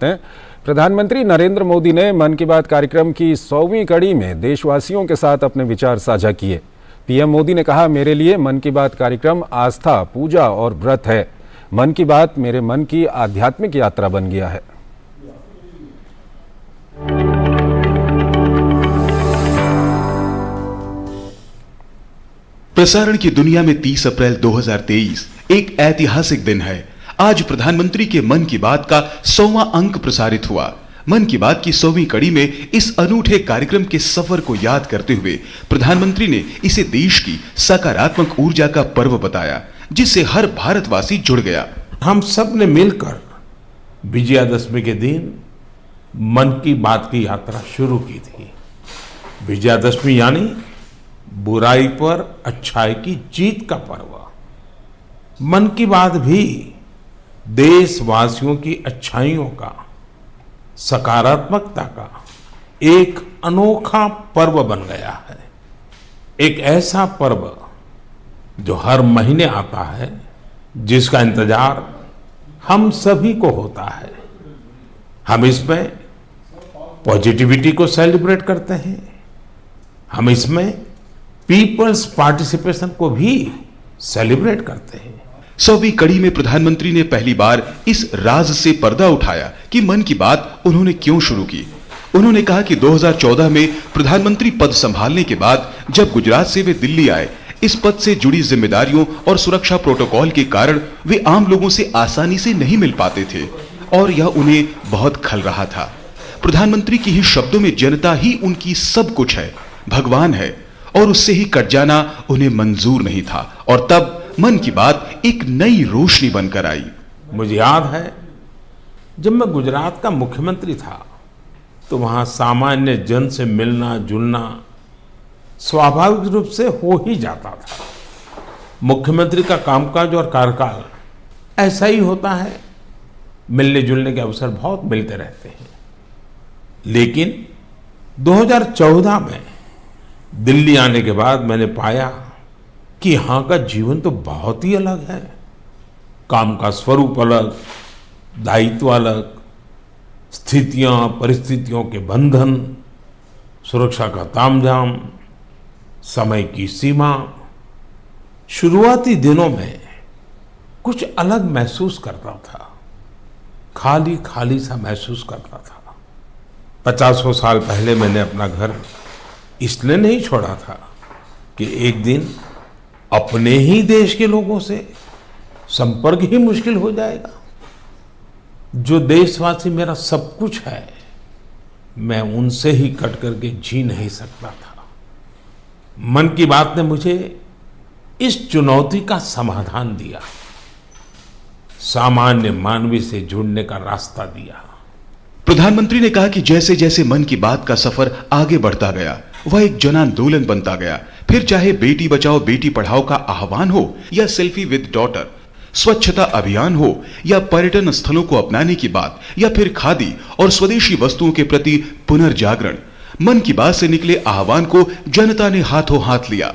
प्रधानमंत्री नरेंद्र मोदी ने मन की बात कार्यक्रम की 100वीं कड़ी में देशवासियों के साथ अपने विचार साझा किए। पीएम मोदी ने कहा, मेरे लिए मन की बात कार्यक्रम आस्था, पूजा और व्रत है। मन की बात मेरे मन की आध्यात्मिक यात्रा बन गया है। प्रसारण की दुनिया में 30 अप्रैल 2023 एक ऐतिहासिक दिन है। आज प्रधानमंत्री के मन की बात का 100वां अंक प्रसारित हुआ। मन की बात की 100वीं कड़ी में इस अनूठे कार्यक्रम के सफर को याद करते हुए प्रधानमंत्री ने इसे देश की सकारात्मक ऊर्जा का पर्व बताया, जिससे हर भारतवासी जुड़ गया। हम सब ने मिलकर विजयादशमी के दिन मन की बात की यात्रा शुरू की थी। विजयादशमी यानी बुराई पर अच्छाई की जीत का पर्व। मन की बात भी देशवासियों की अच्छाइयों का, सकारात्मकता का एक अनोखा पर्व बन गया है। एक ऐसा पर्व जो हर महीने आता है, जिसका इंतजार हम सभी को होता है। हम इसमें पॉजिटिविटी को सेलिब्रेट करते हैं। हम इसमें पीपल्स पार्टिसिपेशन को भी सेलिब्रेट करते हैं। 100वीं कड़ी में प्रधानमंत्री ने पहली बार इस राज से पर्दा उठाया कि मन की बात उन्होंने क्यों शुरू की। उन्होंने कहा कि 2014 में प्रधानमंत्री पद संभालने के बाद जब गुजरात से वे दिल्ली आए, इस पद से जुड़ी जिम्मेदारियों और सुरक्षा प्रोटोकॉल के कारण वे आम लोगों से आसानी से नहीं मिल पाते थे और यह उन्हें बहुत खल रहा था। प्रधानमंत्री के ही शब्दों में जनता ही उनकी सब कुछ है, भगवान है, और उससे ही कट जाना उन्हें मंजूर नहीं था। और तब मन की बात एक नई रोशनी बनकर आई। मुझे याद है, जब मैं गुजरात का मुख्यमंत्री था तो वहां सामान्य जन से मिलना जुलना स्वाभाविक रूप से हो ही जाता था। मुख्यमंत्री का कामकाज और कार्यकाल ऐसा ही होता है, मिलने जुलने के अवसर बहुत मिलते रहते हैं। लेकिन 2014 में दिल्ली आने के बाद मैंने पाया कि यहाँ का जीवन तो बहुत ही अलग है। काम का स्वरूप अलग, दायित्व अलग, स्थितियां परिस्थितियों के बंधन, सुरक्षा का तामझाम, समय की सीमा। शुरुआती दिनों में कुछ अलग महसूस करता था, खाली खाली सा महसूस करता था। 50 साल पहले मैंने अपना घर इसलिए नहीं छोड़ा था कि एक दिन अपने ही देश के लोगों से संपर्क ही मुश्किल हो जाएगा। जो देशवासी मेरा सब कुछ है, मैं उनसे ही कट करके जी नहीं सकता था। मन की बात ने मुझे इस चुनौती का समाधान दिया, सामान्य मानवी से जुड़ने का रास्ता दिया। प्रधानमंत्री ने कहा कि जैसे जैसे मन की बात का सफर आगे बढ़ता गया, वह एक जन आंदोलन बनता गया। फिर चाहे बेटी बचाओ बेटी पढ़ाओ का आह्वान हो, या सेल्फी विद डॉटर, स्वच्छता अभियान हो, या पर्यटन स्थलों को अपनाने की बात, या फिर खादी और स्वदेशी वस्तुओं के प्रति पुनर्जागरण, मन की बात से निकले आह्वान को जनता ने हाथों हाथ लिया।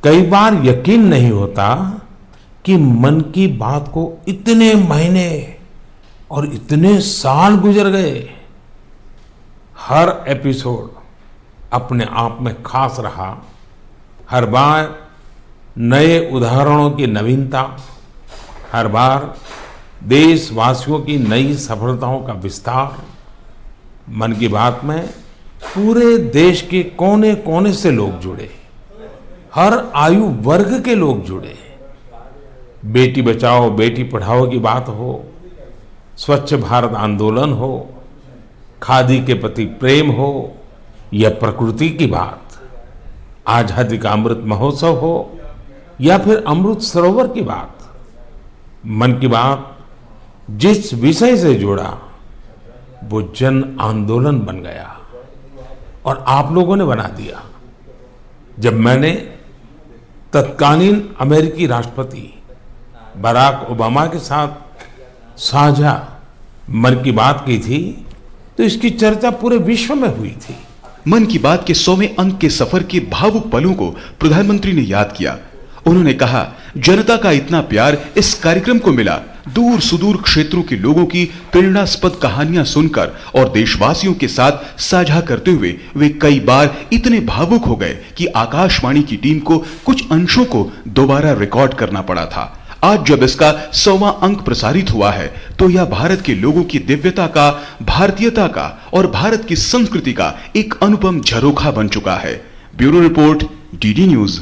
कई बार यकीन नहीं होता कि मन की बात को इतने महीने और इतने साल गुजर गए। हर एपिसोड अपने आप में खास रहा। हर बार नए उदाहरणों की नवीनता, हर बार देशवासियों की नई सफलताओं का विस्तार। मन की बात में पूरे देश के कोने कोने से लोग जुड़े, हर आयु वर्ग के लोग जुड़े। बेटी बचाओ बेटी पढ़ाओ की बात हो, स्वच्छ भारत आंदोलन हो, खादी के प्रति प्रेम हो, या प्रकृति की बात, आजादी का अमृत महोत्सव हो, या फिर अमृत सरोवर की बात। मन की बात जिस विषय से जुड़ा वो जन आंदोलन बन गया और आप लोगों ने बना दिया। जब मैंने तत्कालीन अमेरिकी राष्ट्रपति बराक ओबामा के साथ साझा मन की बात की थी, तो इसकी चर्चा पूरे विश्व में हुई थी। मन की बात के 100वें अंक के सफर के भावुक पलों को प्रधानमंत्री ने याद किया उन्होंने कहा, जनता का इतना प्यार इस कार्यक्रम को मिला। दूर सुदूर क्षेत्रों के लोगों की प्रेरणास्पद कहानियां सुनकर और देशवासियों के साथ साझा करते हुए वे कई बार इतने भावुक हो गए कि आकाशवाणी की टीम को कुछ अंशों को दोबारा रिकॉर्ड करना पड़ा था। आज जब इसका 100वां अंक प्रसारित हुआ है तो यह भारत के लोगों की दिव्यता का, भारतीयता का और भारत की संस्कृति का एक अनुपम झरोखा बन चुका है। Bureau report, DD news.